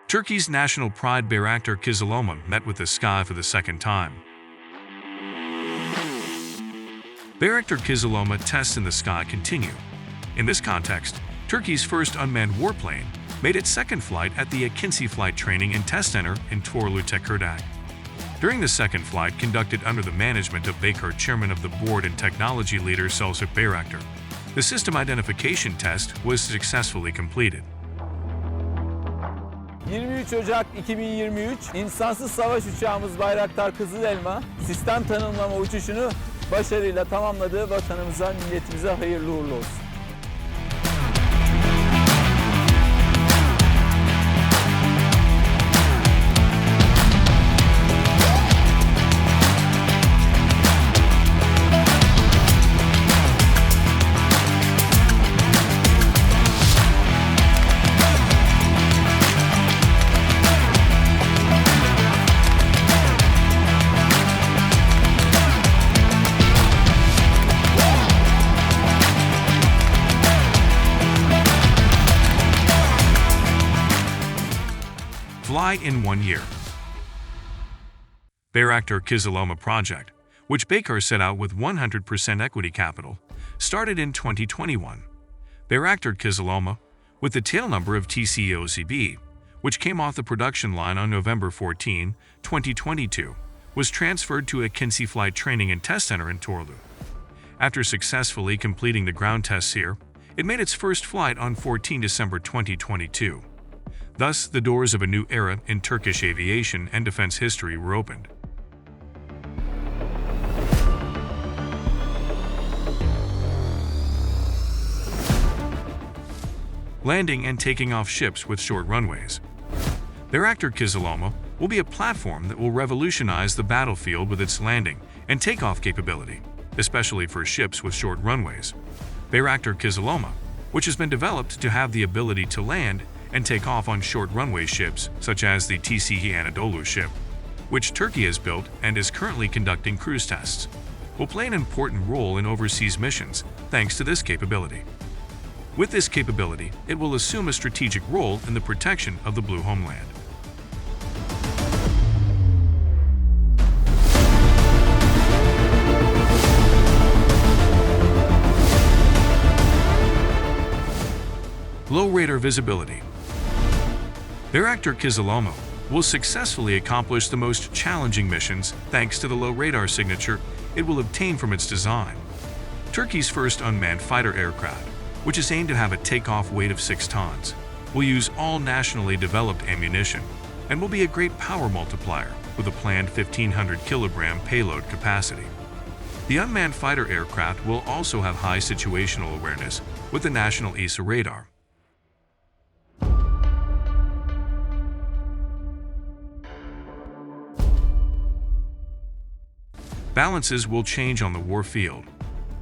Turkey's national pride Bayraktar Kizilelma met with the sky for the second time. Bayraktar Kizilelma tests in the sky continue. In this context, Turkey's first unmanned warplane made its second flight at the AKINCI Flight Training and Test Center in Çorlu, Tekirdağ. During the second flight conducted under the management of Baykar chairman of the board and technology leader Selçuk Bayraktar, the system identification test was successfully completed. 23 Ocak 2023 insansız savaş uçağımız Bayraktar Kizilelma sistem tanımlama uçuşunu başarıyla tamamladı. Vatanımıza, milletimize hayırlı uğurlu olsun. Fly in 1 year. Bayraktar Kizilelma project, which Baykar set out with 100% equity capital, started in 2021. Bayraktar Kizilelma, with the tail number of TCOCB, which came off the production line on November 14, 2022, was transferred to AKINCI Flight Training and Test Center in Çorlu. After successfully completing the ground tests here, it made its first flight on 14 December 2022. Thus, the doors of a new era in Turkish aviation and defense history were opened. Landing and taking off ships with short runways. Bayraktar Kizilelma will be a platform that will revolutionize the battlefield with its landing and takeoff capability, especially for ships with short runways. Bayraktar Kizilelma, which has been developed to have the ability to land and take off on short runway ships such as the TCE Anadolu ship, which Turkey has built and is currently conducting cruise tests, will play an important role in overseas missions thanks to this capability. With this capability, it will assume a strategic role in the protection of the Blue Homeland. Low radar visibility. Bayraktar Kizilelma will successfully accomplish the most challenging missions thanks to the low radar signature it will obtain from its design. Turkey's first unmanned fighter aircraft, which is aimed to have a takeoff weight of 6 tons, will use all nationally developed ammunition and will be a great power multiplier with a planned 1,500 kilogram payload capacity. The unmanned fighter aircraft will also have high situational awareness with the national ESA radar. Balances will change on the war field.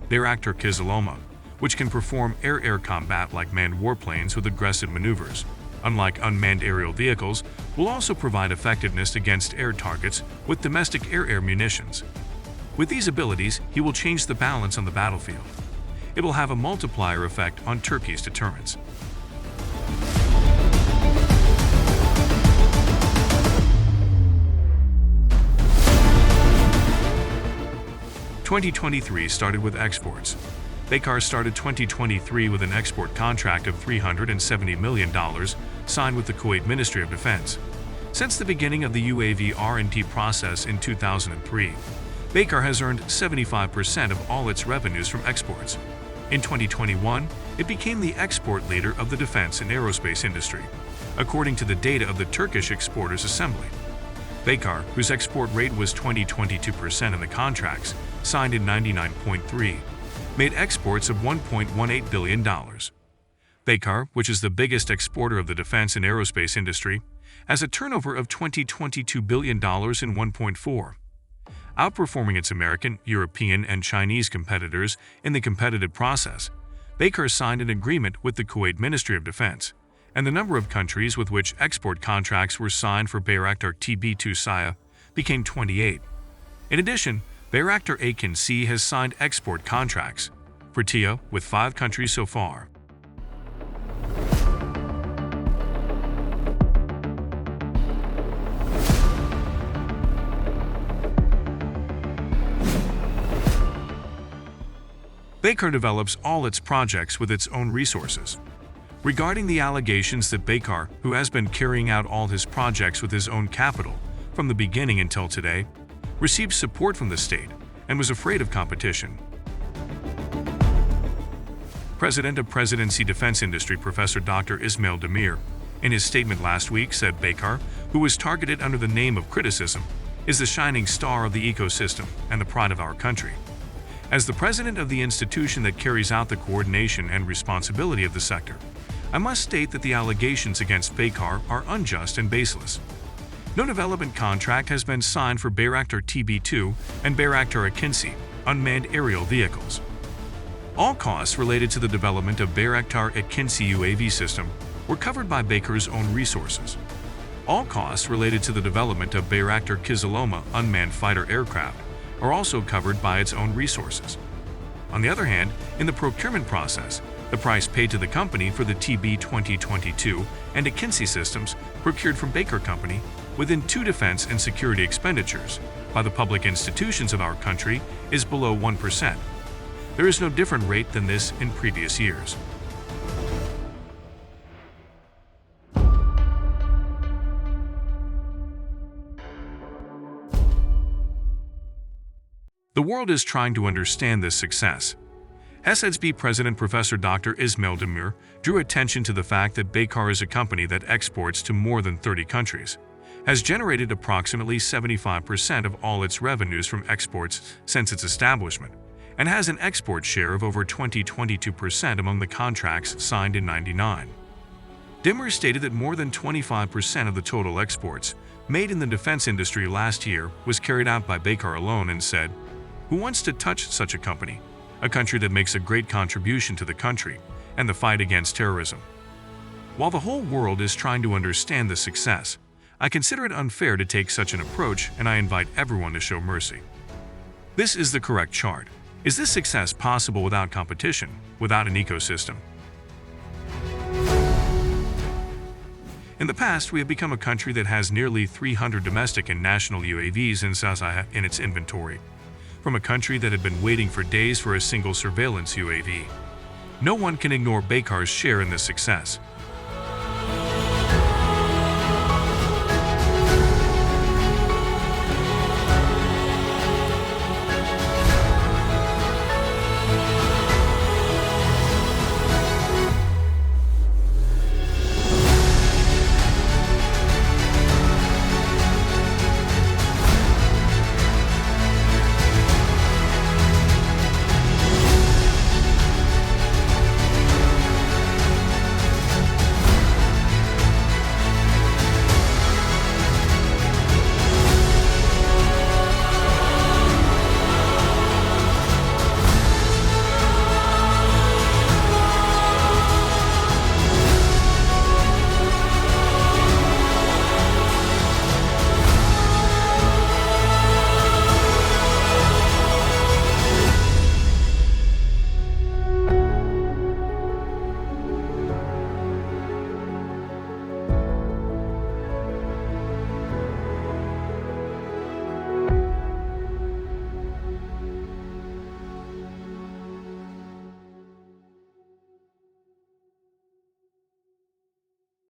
Bayraktar Kizilelma, which can perform air-air combat like manned warplanes with aggressive maneuvers, unlike unmanned aerial vehicles, will also provide effectiveness against air targets with domestic air-air munitions. With these abilities, he will change the balance on the battlefield. It will have a multiplier effect on Turkey's deterrence. 2023 started with exports. Baykar started 2023 with an export contract of $370 million signed with the Kuwait Ministry of Defense. Since the beginning of the UAV R&D process in 2003, Baykar has earned 75% of all its revenues from exports. In 2021, it became the export leader of the defense and aerospace industry, according to the data of the Turkish Exporters Assembly. Baykar, whose export rate was 22% in the contracts, signed in 99.3, made exports of $1.18 billion. Baykar, which is the biggest exporter of the defense and aerospace industry, has a turnover of $22 billion in 1.4, outperforming its American, European, and Chinese competitors in the competitive process. Baykar signed an agreement with the Kuwait Ministry of Defense, and the number of countries with which export contracts were signed for Bayraktar TB2 Saya became 28. In addition, Bayraktar AKINCI has signed export contracts for TIA with 5 countries so far. Baykar develops all its projects with its own resources. Regarding the allegations that Baykar, who has been carrying out all his projects with his own capital from the beginning until today, received support from the state and was afraid of competition. President of Presidency Defense Industry Professor Dr. Ismail Demir, in his statement last week, said Baykar, who was targeted under the name of criticism, is the shining star of the ecosystem and the pride of our country. As the president of the institution that carries out the coordination and responsibility of the sector, I must state that the allegations against Baykar are unjust and baseless. No development contract has been signed for Bayraktar TB2 and Bayraktar AKINCI, unmanned aerial vehicles. All costs related to the development of Bayraktar AKINCI UAV system were covered by Baykar's own resources. All costs related to the development of Turkish Kizilelma unmanned fighter aircraft are also covered by its own resources. On the other hand, in the procurement process, the price paid to the company for the TB 2022 and AKINCI systems procured from Baykar Company within 2 defense and security expenditures by the public institutions of our country is below 1%. There is no different rate than this in previous years. The world is trying to understand this success. SSB President Professor Dr. Ismail Demir drew attention to the fact that Baykar is a company that exports to more than 30 countries, has generated approximately 75% of all its revenues from exports since its establishment, and has an export share of over 22% among the contracts signed in '99. Demir stated that more than 25% of the total exports made in the defense industry last year was carried out by Baykar alone and said, "Who wants to touch such a company? A country that makes a great contribution to the country and the fight against terrorism." While the whole world is trying to understand the success, I consider it unfair to take such an approach, and I invite everyone to show mercy. This is the correct chart. Is this success possible without competition, without an ecosystem? In the past, we have become a country that has nearly 300 domestic and national UAVs in its inventory, from a country that had been waiting for days for a single surveillance UAV. No one can ignore Baykar's share in this success.